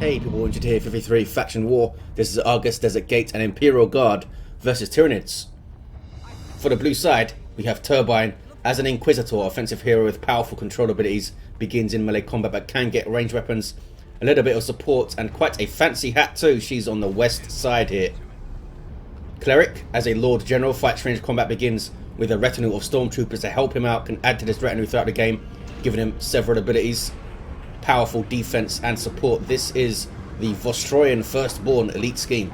Hey people, wanted here 53 Faction War. This is Argus, Desert Gate and Imperial Guard versus Tyranids. For the blue side, we have Turbine as an Inquisitor, offensive hero with powerful control abilities, begins in melee combat but can get ranged weapons, a little bit of support and quite a fancy hat too. She's on the west side here. Cleric, as a Lord General, fights ranged combat, begins with a retinue of stormtroopers to help him out, can add to this retinue throughout the game, giving him several abilities. Powerful defense and support. This is the Vostroyan Firstborn elite scheme.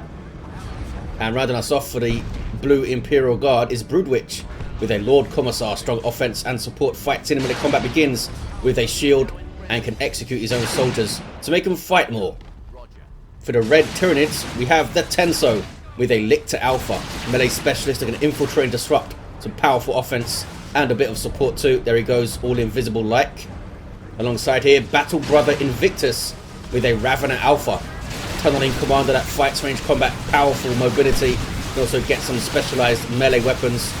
And rounding us off for the blue Imperial Guard is Broodwich with a Lord Commissar, strong offense and support, fights in melee combat, begins with a shield and can execute his own soldiers to make them fight more. For the red Tyranids, we have the Tenso with a Lictor Alpha, melee specialist that can infiltrate and disrupt, some powerful offense and a bit of support too. There he goes, all invisible like. Alongside here, Battle Brother Invictus with a Ravener Alpha, tunneling commander that fights range combat, powerful mobility, can also get some specialized melee weapons.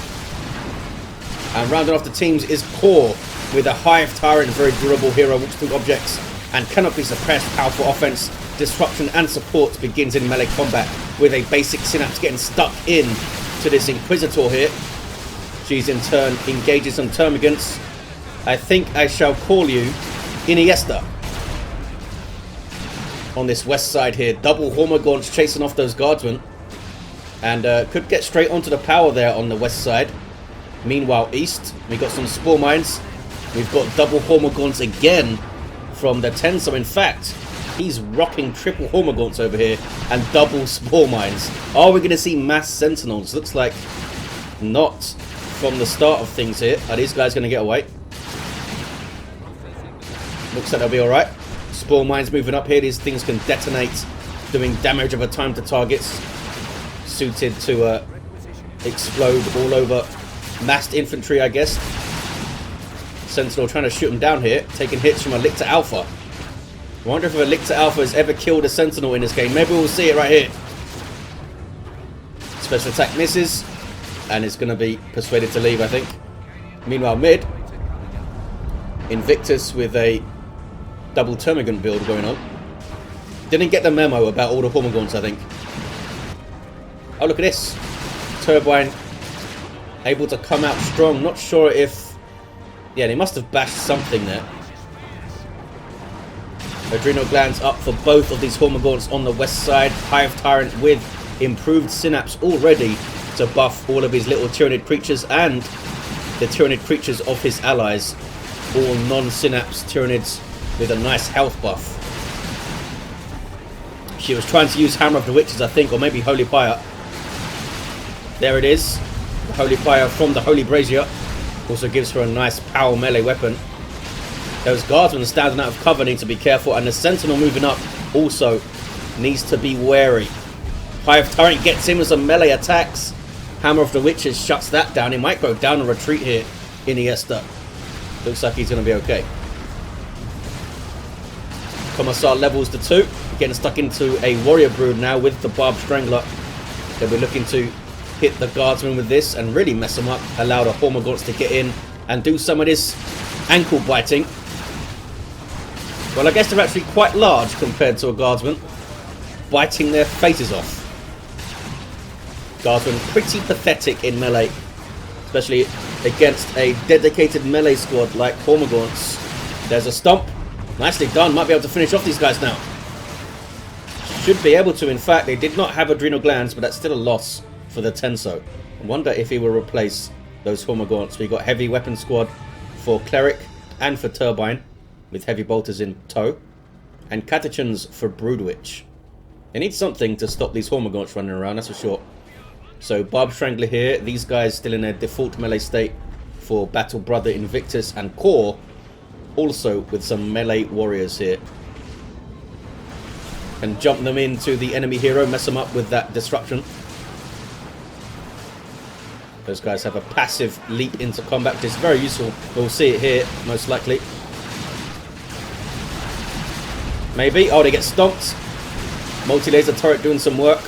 And rounding off the teams is Corr with a Hive Tyrant, very durable hero, walks through objects and cannot be suppressed, powerful offense, disruption and support, begins in melee combat with a basic synapse getting stuck in to this Inquisitor here. She's in turn engages some termagants. I think I shall call you Iniesta. On this west side here, double Hormogaunts chasing off those Guardsmen. And could get straight onto the power there on the west side. Meanwhile, east, we got some Spore Mines. We've got double Hormogaunts again from the Tenso. In fact, he's rocking triple Hormogaunts over here and double Spore Mines. Are we going to see mass Sentinels? Looks like not from the start of things here. Are these guys going to get away? Looks like they'll be alright. Spore Mines moving up here. These things can detonate, doing damage over time to targets. Suited to explode all over massed infantry, I guess. Sentinel trying to shoot them down here, taking hits from a Lictor Alpha. I wonder if a Lictor Alpha has ever killed a Sentinel in this game. Maybe we'll see it right here. Special attack misses, and it's going to be persuaded to leave, I think. Meanwhile, mid, Invictus with a double Termagant build going on. Didn't get the memo about all the Hormogaunts, I think. Oh, look at this. Turbine able to come out strong. Not sure if... yeah, they must have bashed something there. Adrenal glands up for both of these Hormogaunts on the west side. Hive Tyrant with improved synapse already to buff all of his little Tyranid creatures and the Tyranid creatures of his allies. All non-synapse Tyranids with a nice health buff. She was trying to use Hammer of the Witches, I think, or maybe Holy Pyre. There it is. The Holy Pyre from the Holy Brazier. Also gives her a nice power melee weapon. Those Guardsmen standing out of cover need to be careful, and the Sentinel moving up also needs to be wary. Hive Tyrant gets in with some melee attacks. Hammer of the Witches shuts that down. He might go down and retreat here. Iniesta. Looks like he's going to be okay. Commissar levels the 2. Getting stuck into a Warrior Brood now with the Barbed Strangler. They'll be looking to hit the Guardsmen with this and really mess them up. Allow the Hormogaunts to get in and do some of this ankle biting. Well, I guess they're actually quite large compared to a Guardsman. Biting their faces off. Guardsmen pretty pathetic in melee. Especially against a dedicated melee squad like Hormogaunts. There's a stomp. Nicely done. Might be able to finish off these guys now. Should be able to. In fact, they did not have adrenal glands, but that's still a loss for the Tenso. I wonder if he will replace those Hormogaunts. We got heavy weapon squad for Cleric and for Turbine, with heavy bolters in tow, and Catechins for Broodwich. They need something to stop these Hormogaunts running around, that's for sure. So Barb Strangler here. These guys still in their default melee state for Battle Brother Invictus and Corr, also with some melee warriors here. And jump them into the enemy hero, mess them up with that disruption. Those guys have a passive leap into combat, which is very useful. We'll see it here, most likely. Maybe. Oh, they get stomped. Multi-laser turret doing some work.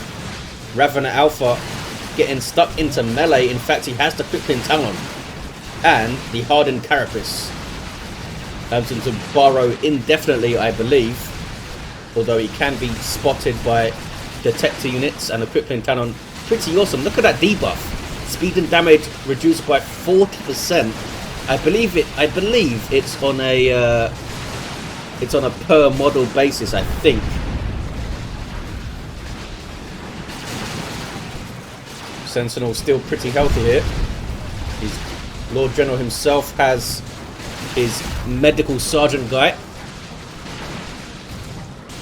Ravener Alpha getting stuck into melee. In fact, he has the Crippling Talon and the Hardened Carapace. Allows him to burrow indefinitely, I believe. although he can be spotted by detector units, and the crippling cannon, pretty awesome. Look at that debuff. Speed and damage reduced by 40%. I believe it's on a per model basis, I think. Sentinel still pretty healthy here. His Lord General himself has his medical sergeant guy,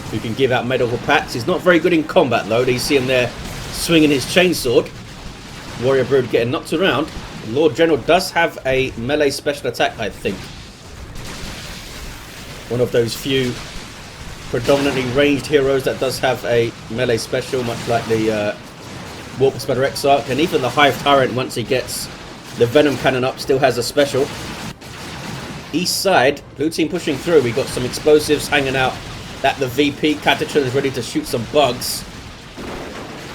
who can give out medical packs. He's not very good in combat though. You see him there swinging his chainsword. Warrior Brood getting knocked around. Lord General does have a melee special attack, I think. One of those few predominantly ranged heroes that does have a melee special, much like the Warp Spider Exarch. And even the Hive Tyrant, once he gets the Venom Cannon up, still has a special. East side, blue team pushing through. We got some explosives hanging out at the VP. Catachan is ready to shoot some bugs.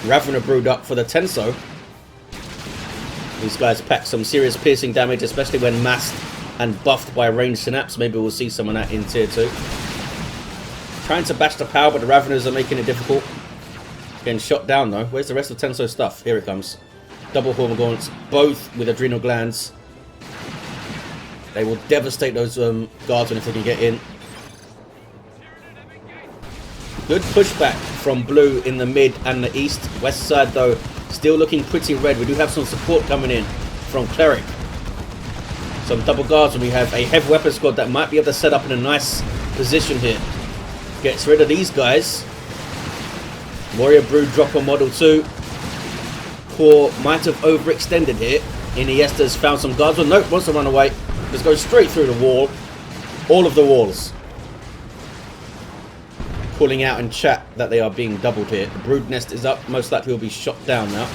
Ravener Brood up for the Tenso. These guys pack some serious piercing damage, especially when masked and buffed by ranged synapse. Maybe we'll see some of that in tier 2. Trying to bash the power, but the Raveners are making it difficult. Getting shot down though. Where's the rest of Tenso's stuff? Here it comes. Double Hormagaunts, both with adrenal glands. They will devastate those guardsmen if they can get in. Good pushback from blue in the mid and the east. West side though, still looking pretty red. We do have some support coming in from cleric. Some double guards, and we have a heavy weapon squad that might be able to set up in a nice position here. Gets rid of these guys. Warrior Brood drop on model 2. Corr might have overextended here. Iniesta's found some guardsmen. Nope, wants to run away. Just go straight through the wall. All of the walls. Calling out in chat that they are being doubled here. The brood nest is up. Most likely will be shot down now.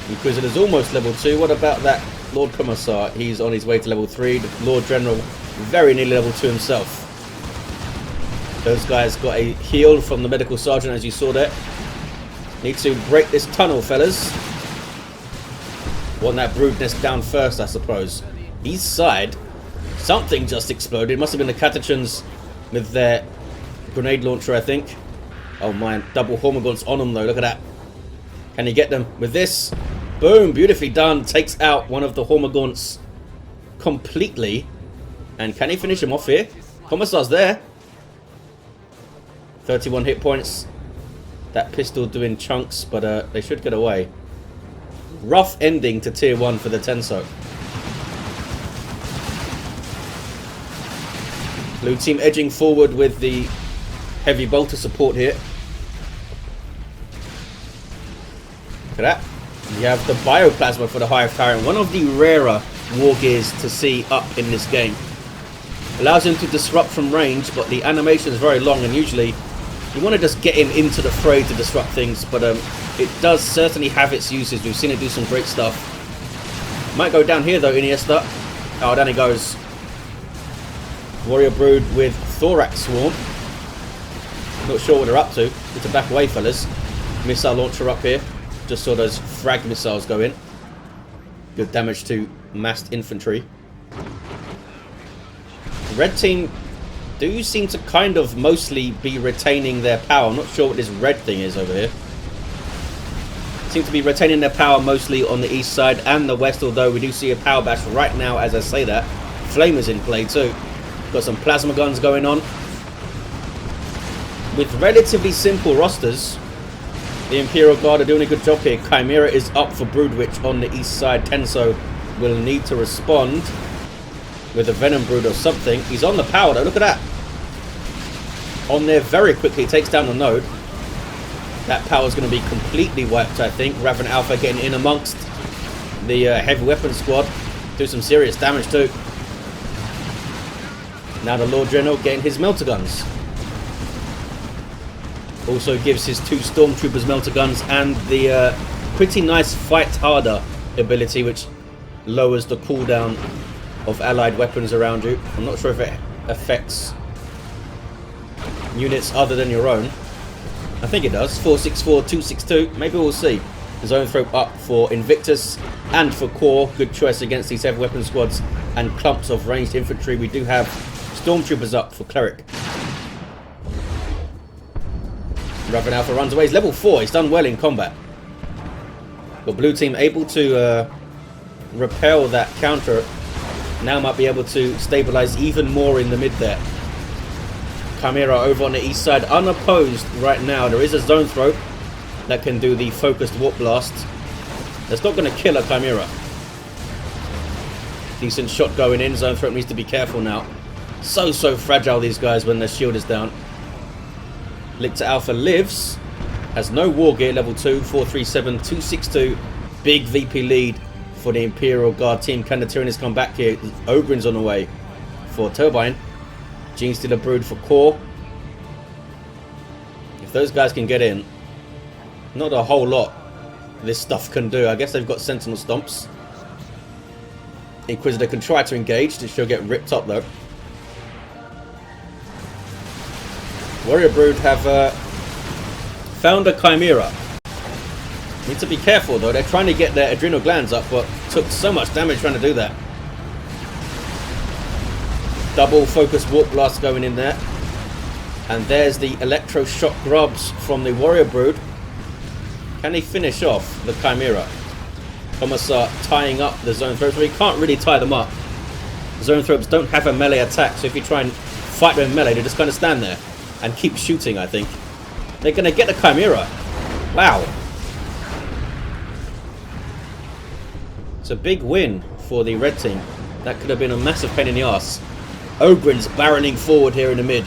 Inquisitor's almost level 2. What about that Lord Commissar? He's on his way to level 3. The Lord General very nearly level 2 himself. Those guys got a heal from the medical sergeant, as you saw there. Need to break this tunnel, fellas. Want that brood nest down first, I suppose. East side, something just exploded. It must have been the Catachans with their grenade launcher, I think. Oh man, double Hormagaunts on them though. Look at that. Can he get them with this? Boom, beautifully done. Takes out one of the Hormagaunts completely. And can he finish him off here? Commissar's there. 31 hit points. That pistol doing chunks, but they should get away. Rough ending to tier 1 for the Tenso. Blue team edging forward with the heavy bolter support here. Look at that. You have the bioplasma for the Hive Tyrant. One of the rarer war gears to see up in this game. Allows him to disrupt from range, but the animation is very long, and usually you want to just get him into the fray to disrupt things, but it does certainly have its uses. We've seen it do some great stuff. Might go down here though, Iniesta. Oh, down he goes. Warrior Brood with Thorax Swarm. Not sure what they're up to. Need to back away, fellas. Missile launcher up here. Just saw those frag missiles go in. Good damage to massed infantry. Red team do seem to kind of mostly be retaining their power. I'm not sure what this red thing is over here. Seem to be retaining their power mostly on the east side and the west, although we do see a power bash right now as I say that. Flamer's in play too. Got some plasma guns going on. With relatively simple rosters, the Imperial Guard are doing a good job here. Chimera is up for Broodwich on the east side. Tenso will need to respond with a Venom Brood or something. He's on the power though, look at that. On there very quickly, takes down the node. That power's going to be completely wiped, I think. Raven Alpha getting in amongst the heavy weapon squad. Do some serious damage too. Now the Lord General getting his melter guns. Also gives his 2 Stormtroopers melter guns and the pretty nice fight harder ability, which lowers the cooldown of allied weapons around you. I'm not sure if it affects units other than your own. I think it does. 464, 262. Maybe we'll see. Zone throw up for Invictus and for Corr. Good choice against these heavy weapon squads and clumps of ranged infantry. We do have Stormtroopers up for cleric. Raven Alpha runs away. He's level 4. He's done well in combat. But blue team able to repel that counter. Now might be able to stabilize even more in the mid there. Chimera over on the east side, unopposed right now. There is a zone throw that can do the focused warp blast. That's not going to kill a Chimera. Decent shot going in. Zone throw needs to be careful now. So fragile, these guys, when their shield is down. Lictor Alpha lives. Has no war gear, level 2, 437, 262. Big VP lead for the Imperial Guard team. Can the Tyranids come back here? Ogren's on the way for Turbine. Gene Stealer Brood for Corr. If those guys can get in, not a whole lot this stuff can do. I guess they've got Sentinel Stomps. Inquisitor can try to engage. She'll get ripped up though. Warrior Brood have found a Chimera. Need to be careful though. They're trying to get their adrenal glands up, but took so much damage trying to do that. Double focus warp blast going in there. And there's the electroshock grubs from the Warrior Brood. Can he finish off the Chimera? Commissar tying up the zone throats. Well, he can't really tie them up. Zone throats don't have a melee attack, so if you try and fight them in melee, they just kind of stand there and keep shooting, I think. They're going to get the Chimera. Wow. It's a big win for the red team. That could have been a massive pain in the arse. Ogren's barreling forward here in the mid.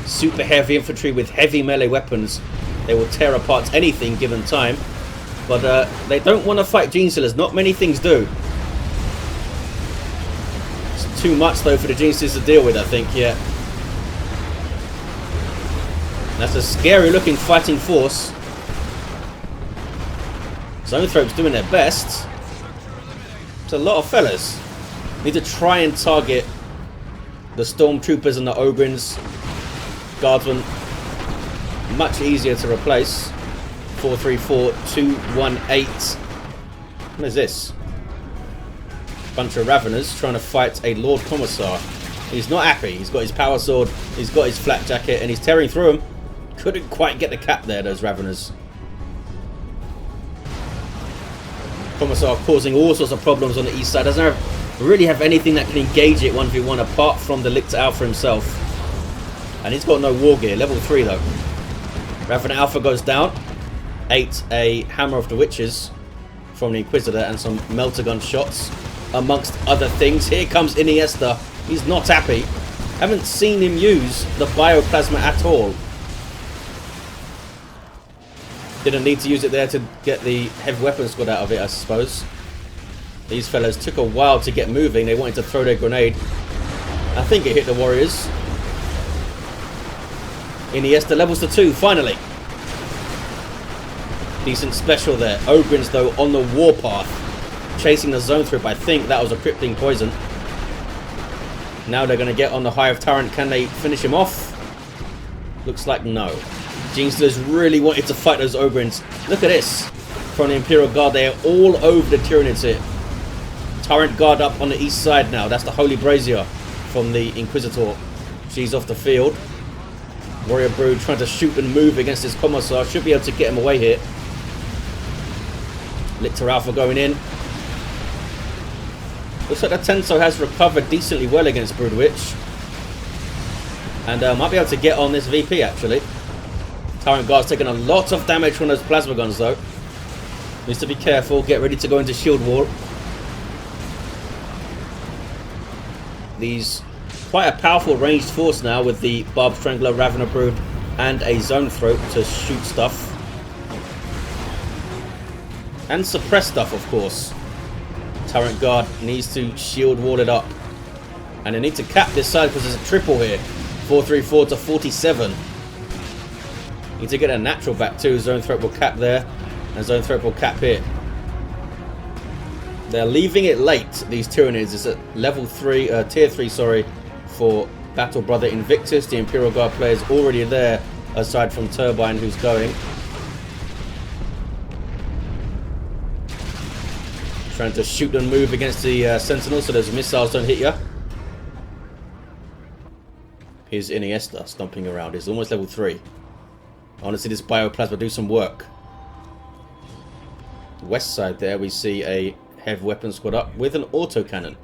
Super heavy infantry with heavy melee weapons. They will tear apart anything given time. But they don't want to fight Gene Stealers. Not many things do. It's too much though for the Gene Stealers to deal with, I think, yeah. That's a scary looking fighting force. Zoanthropes doing their best. It's a lot of fellas. Need to try and target the Stormtroopers and the Ogryns. Guardsmen much easier to replace. 434 218. What is this? Bunch of Raveners trying to fight a Lord Commissar. He's not happy. He's got his power sword, he's got his flak jacket, and he's tearing through him. Couldn't quite get the cap there, those Raveners. Commissar causing all sorts of problems on the east side. Doesn't really have anything that can engage it 1v1 apart from the Lictor Alpha himself. And he's got no war gear. Level 3 though. Raven Alpha goes down. 8 a Hammer of the Witches from the Inquisitor and some melter gun shots amongst other things. Here comes Iniesta. He's not happy. Haven't seen him use the bioplasma at all. Didn't need to use it there to get the heavy weapon squad out of it, I suppose. These fellas took a while to get moving. They wanted to throw their grenade. I think it hit the warriors. Iniesta levels to 2, finally. Decent special there. Ogryns, though, on the warpath. Chasing the zone through, I think that was a crippling poison. Now they're going to get on the Hive Tyrant. Can they finish him off? Looks like no. Gene Stealers really wanted to fight those Ogryns. Look at this. From the Imperial Guard, they are all over the Tyranids here. Tyrant Guard up on the east side now. That's the Holy Brazier from the Inquisitor. She's off the field. Warrior Brood trying to shoot and move against his Commissar. Should be able to get him away here. Lictor Alpha going in. Looks like the Tenso has recovered decently well against Broodwich. And might be able to get on this VP actually. Tyrant Guard's taking a lot of damage from those plasma guns though. Needs to be careful. Get ready to go into shield wall. These quite a powerful ranged force now with the Barb Strangler, Ravener Brood, and a Zone Throat to shoot stuff. And suppress stuff, of course. Tyrant Guard needs to shield wall it up. And they need to cap this side because there's a triple here. 434 to 47. Need to get a natural back too. Zone Throat will cap there. And Zone Throat will cap here. They're leaving it late, these Tyranids. It's at level 3, tier 3, sorry, for Battle Brother Invictus. The Imperial Guard player's already there, aside from Turbine, who's going. Trying to shoot and move against the Sentinels so those missiles don't hit you. Here's Iniesta stomping around. He's almost level 3. I want to see this bioplasma do some work. West side there, we see a heavy weapon squad up with an autocannon.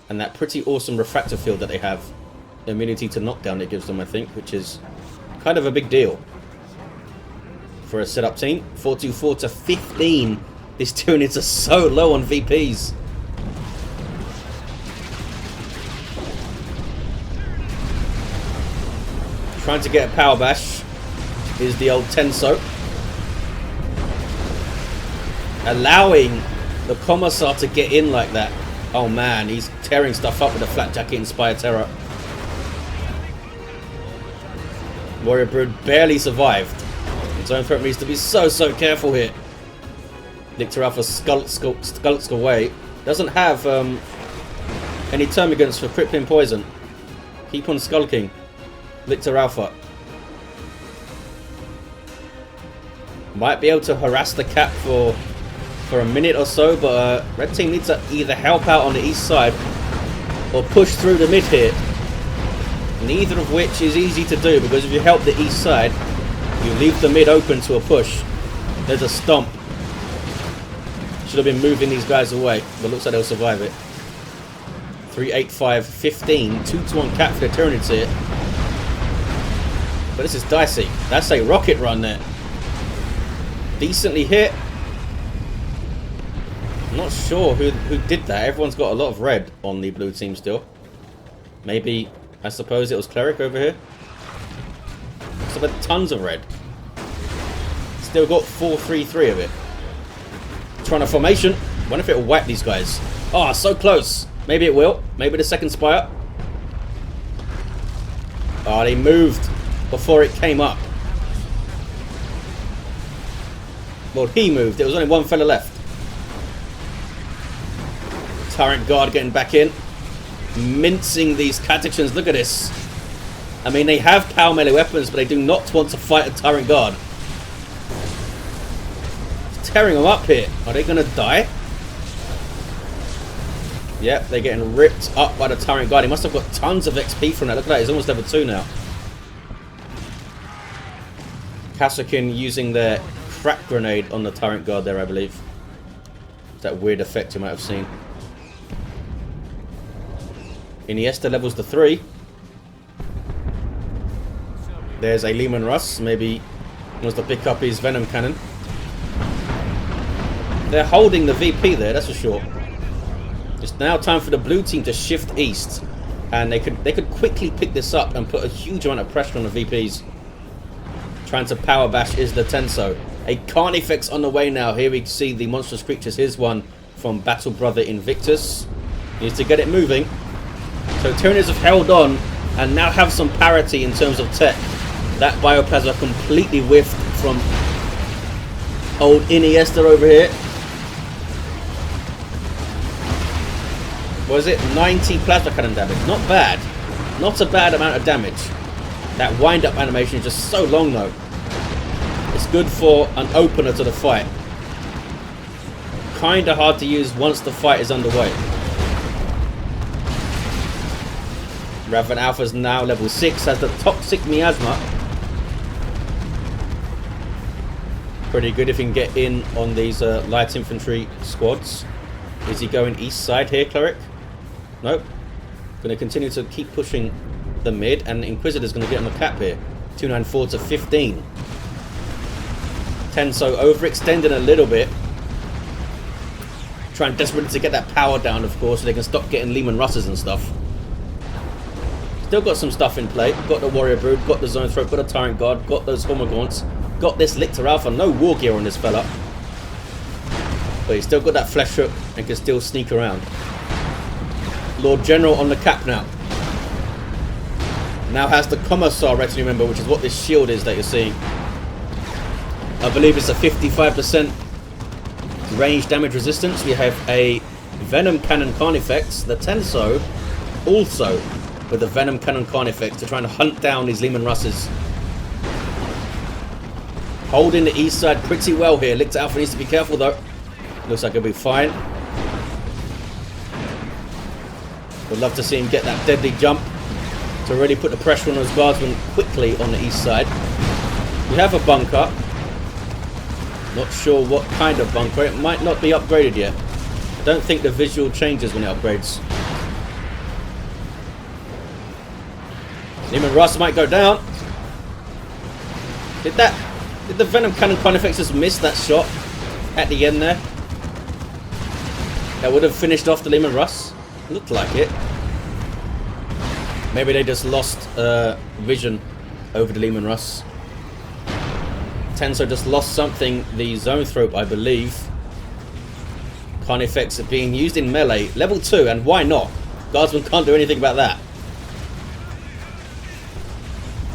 And that pretty awesome refractor field that they have. Immunity to knockdown it gives them, I think, which is kind of a big deal for a setup team. 424 to 15. These Tyranids are so low on VPs. Trying to get a power bash is the old Tenso. Allowing the Commissar to get in like that. Oh man, he's tearing stuff up with a flat jacket inspired terror. Warrior Brood barely survived. Zone threat needs to be so careful here. Lictor Alpha skulks away. Doesn't have any termagants for crippling poison. Keep on skulking. Lictor Alpha. Might be able to harass the cap for a minute or so, but red team needs to either help out on the east side or push through the mid here. Neither of which is easy to do, because if you help the east side, you leave the mid open to a push. There's a stomp. Should have been moving these guys away, but looks like they'll survive it. 385, 15, 2-1 cap for the Tyranids here. But this is dicey. That's a rocket run there. Decently hit. I'm not sure who did that. Everyone's got a lot of red on the blue team still. Maybe, I suppose it was cleric over here. So there tons of red. Still got 4-3-3 of it. Trying a formation. Wonder if it will wipe these guys. Oh, so close. Maybe it will. Maybe the second spire. Oh, they moved before it came up. Well, he moved. There was only one fella left. Tyrant Guard getting back in. Mincing these catechins. Look at this. I mean, they have power melee weapons, but they do not want to fight a Tyrant Guard. It's tearing them up here. Are they going to die? Yep, they're getting ripped up by the Tyrant Guard. He must have got tons of XP from that. Look at that. He's almost level 2 now. Kassakin using their crack grenade on the Tyrant Guard there, I believe. That weird effect you might have seen. Iniesta levels to 3. There's a Lehman Russ. Maybe he wants to pick up his Venom Cannon. They're holding the VP there, that's for sure. It's now time for the blue team to shift east. And they could quickly pick this up and put a huge amount of pressure on the VPs. Trying to power bash is the Tenso. A Carnifex on the way now. Here we see the monstrous creatures. Here's one from Battle Brother Invictus. Needs to get it moving. So Tyranids have held on and now have some parity in terms of tech. That bioplasma completely whiffed from old Iniesta over here. Was it 90 plasma cannon damage? Not bad. Not a bad amount of damage. That wind-up animation is just so long though. It's good for an opener to the fight. Kinda hard to use once the fight is underway. Raven Alpha's now level 6, has the Toxic Miasma. Pretty good if he can get in on these light infantry squads. Is he going east side here, cleric? Nope. Going to continue to keep pushing the mid, and Inquisitor's going to get on the cap here. 294 to 15. Tenso overextending a little bit. Trying desperately to get that power down, of course, so they can stop getting Lehman Russes and stuff. Still got some stuff in play. Got the Warrior Brood, got the Zone Throat, got a Tyrant Guard, got those Hormagaunts, got this Lictor Alpha. No war gear on this fella. But he's still got that flesh hook and can still sneak around. Lord General on the cap now. Now has the Commissar retinue member, which is what this shield is that you're seeing. I believe it's a 55% range damage resistance. We have a Venom Cannon Carnifex, the Tenso, also with the Venom Cannon Carnifex to try and hunt down these Lehman Russes. Holding the east side pretty well here. Lictor Alpha needs to be careful though. Looks like he'll be fine. Would love to see him get that deadly jump to really put the pressure on those guardsmen quickly on the east side. We have a bunker. Not sure what kind of bunker. It might not be upgraded yet. I don't think the visual changes when it upgrades. Leman Russ might go down. Did the Venom Cannon Carnifex just miss that shot at the end there? That would have finished off the Leman Russ. Looked like it. Maybe they just lost vision over the Leman Russ. Tenso just lost something. The Zoanthrope, I believe. Carnifex are being used in melee. Level 2, and why not? Guardsmen can't do anything about that.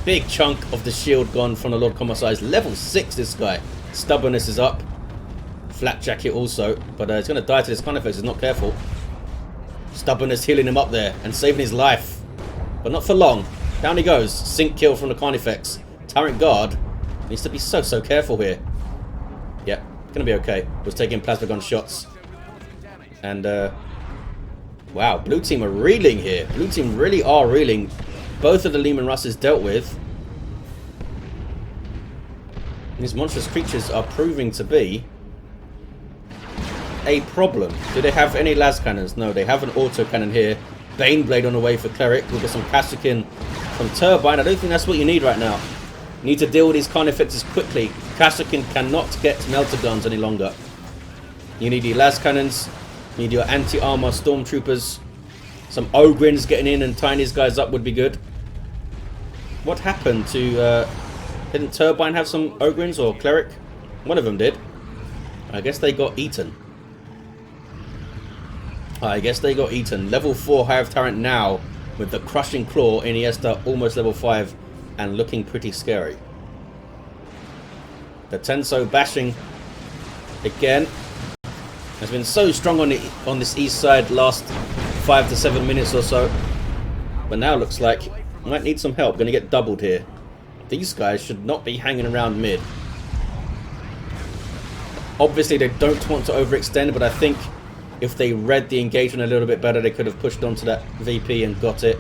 Big chunk of the shield gone from the Lord Commissar. He's level 6, this guy. Stubbornness is up. Flat jacket also. But he's going to die to this Carnifex. He's not careful. Stubbornness healing him up there and saving his life. But not for long. Down he goes. Sync kill from the Carnifex. Tyrant Guard needs to be so careful here. Yep, going to be okay. Was taking plasma gun shots. And, wow, blue team are reeling here. Blue team really are reeling. Both of the Leman Russes dealt with. These monstrous creatures are proving to be a problem. Do they have any las cannons? No, they have an auto cannon here. Baneblade on the way for cleric. We've got some Kassakin from Turbine. I don't think that's what you need right now. You need to deal with these Carnifexes quickly. Kassakin cannot get melter guns any longer. You need your las cannons. You need your anti-armor stormtroopers. Some Ogrins getting in and tying these guys up would be good. What happened to... didn't Turbine have some Ogrins or Cleric? One of them did. I guess they got eaten. Level 4 Hive Tyrant now with the Crushing Claw. Iniesta almost level 5 and looking pretty scary. The Tenso bashing again. Has been so strong on this east side last 5 to 7 minutes or so. But now looks like might need some help. Going to get doubled here. These guys should not be hanging around mid. Obviously they don't want to overextend, but I think if they read the engagement a little bit better, they could have pushed onto that VP and got it.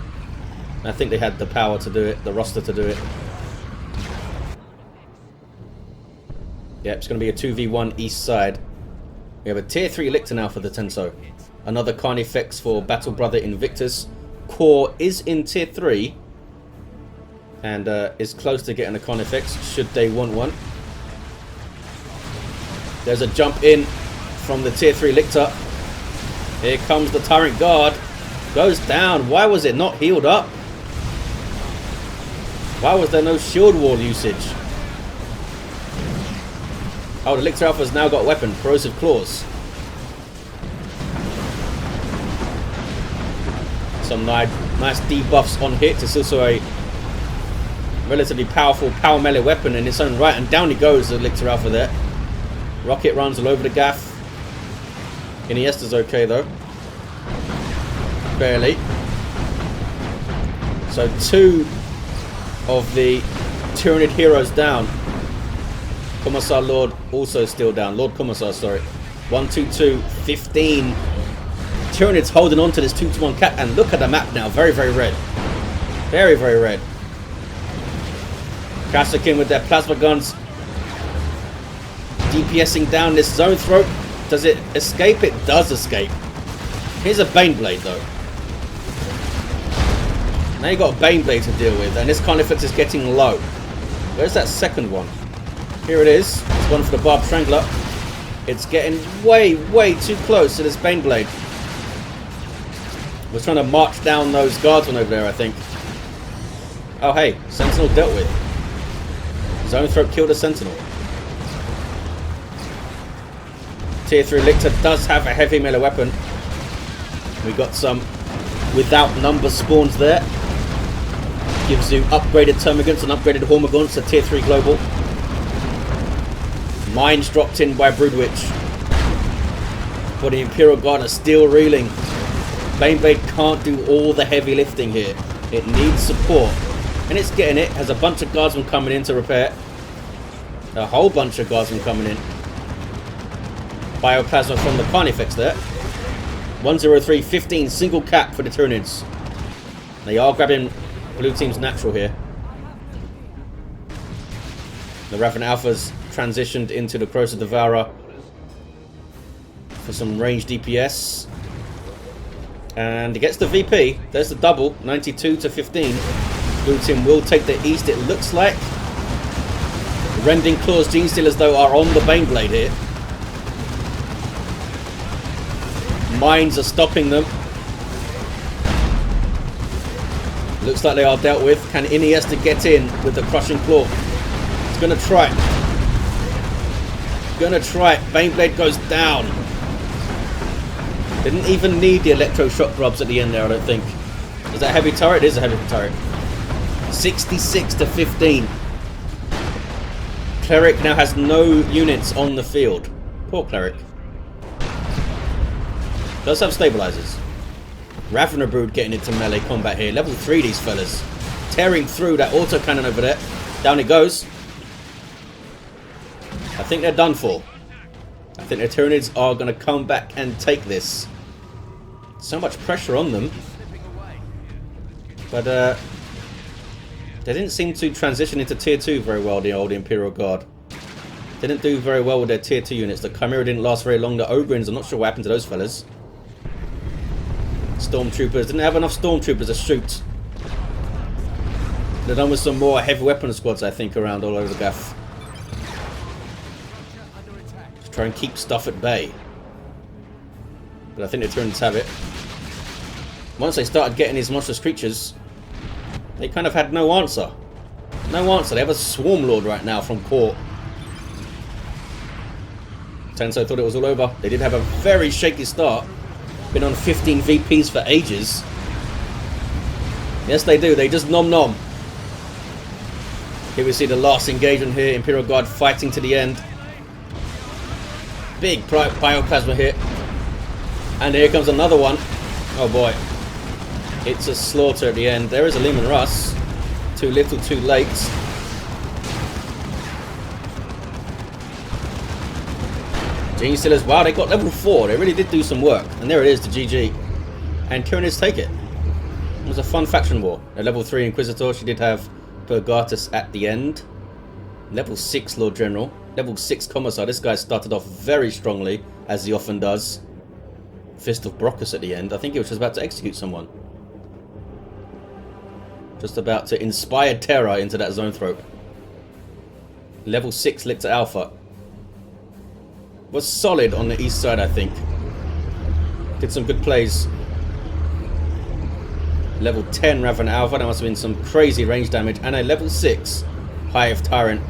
I think they had the power to do it, the roster to do it. Yep, it's going to be a 2v1 east side. We have a tier 3 Lictor now for the Tenso. Another Carnifex for Battle Brother Invictus. Corr is in tier 3. And is close to getting a Carnifex, should they want one. There's a jump in from the tier 3 Lictor. Here comes the Tyrant Guard. Goes down. Why was it not healed up? Why was there no shield wall usage? Oh, the Lictor Alpha's now got a weapon. Corrosive Claws. Some nice debuffs on hit. It's also a relatively powerful power melee weapon in its own right. And down he goes, the Lictor Alpha there. Rocket runs all over the gaff. Iniesta's okay though. Barely. So 2 of the Tyranid heroes down. Commissar Lord also still down. Lord Commissar, sorry. 1, 2, 2, 15. Tyranids holding on to this 2-to-1 cap. And look at the map now. Very red. Very red. Kassakin with their plasma guns. DPSing down this Zoanthrope. Does it escape? It does escape. Here's a Baneblade though. Now you've got a Baneblade to deal with, and this Carnifex is getting low. Where's that second one? Here it is. It's one for the Barb Strangler. It's getting way too close to this Baneblade. We're trying to march down those Guardsmen over there, I think. Oh hey, Sentinel dealt with. Zoanthrope killed a Sentinel. Tier 3 Lictor does have a heavy melee weapon. We got some without number spawns there. Gives you upgraded Termagants and upgraded Hormagaunts to tier 3 global. Mines dropped in by Broodwich. But the Imperial Guard are still reeling. Baneblade can't do all the heavy lifting here. It needs support. And it's getting it. Has a bunch of Guardsmen coming in to repair. A whole bunch of Guardsmen coming in. Bioplasma from the Carnifex there. 103, 15, single cap for the Tyranids. They are grabbing blue team's natural here. The Raven Alpha's transitioned into the Great Devourer for some range DPS. And he gets the VP. There's the double, 92 to 15. Blue team will take the east, it looks like. Rending Claws Gene Stealers, though, are on the Baneblade here. Mines are stopping them. Looks like they are dealt with. Can Iniesta get in with the Crushing Claw? He's going to try. Going to try. Baneblade goes down. Didn't even need the electroshock grubs at the end there, I don't think. Is that a heavy turret? It is a heavy turret. 66 to 15. Cleric now has no units on the field. Poor Cleric. Does have stabilizers. Ravener Brood getting into melee combat here. Level 3 these fellas. Tearing through that autocannon over there. Down it goes. I think they're done for. I think the Tyranids are going to come back and take this. So much pressure on them. But they didn't seem to transition into tier 2 very well, the old Imperial Guard. Didn't do very well with their tier 2 units. The Chimera didn't last very long. The Ogrins, I'm not sure what happened to those fellas. Stormtroopers, didn't have enough Stormtroopers to shoot. They're done with some more heavy weapon squads, I think, around all over the gaff. Just try and keep stuff at bay. But I think the Tyranids have it. Once they started getting these monstrous creatures, they kind of had no answer. No answer. They have a Swarm Lord right now from Corr. Tenso thought it was all over. They did have a very shaky start. Been on 15 VPs for ages. Yes, they do. They just nom. Here we see the last engagement here. Imperial Guard fighting to the end. Big Bioplasma hit. And here comes another one. Oh boy. It's a slaughter at the end. There is a Leman Russ. Too little, too late. Gene Stealers, wow, they got level 4. They really did do some work. And there it is, the GG. And Tyranids take it. It was a fun faction war. A level 3 Inquisitor. She did have Purgatus at the end. Level 6 Lord General. Level 6 Commissar. This guy started off very strongly, as he often does. Fist of Brockus at the end. I think he was just about to execute someone. Just about to inspire terror into that zone throat. Level 6 Lictor Alpha. Was solid on the east side, I think. Did some good plays. Level 10 Raven Alpha. That must have been some crazy range damage. And a level 6 Hive Tyrant.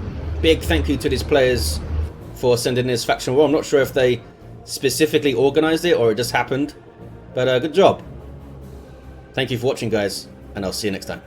Big thank you to these players for sending this faction war. I'm not sure if they specifically organized it or it just happened. But good job. Thank you for watching, guys. And I'll see you next time.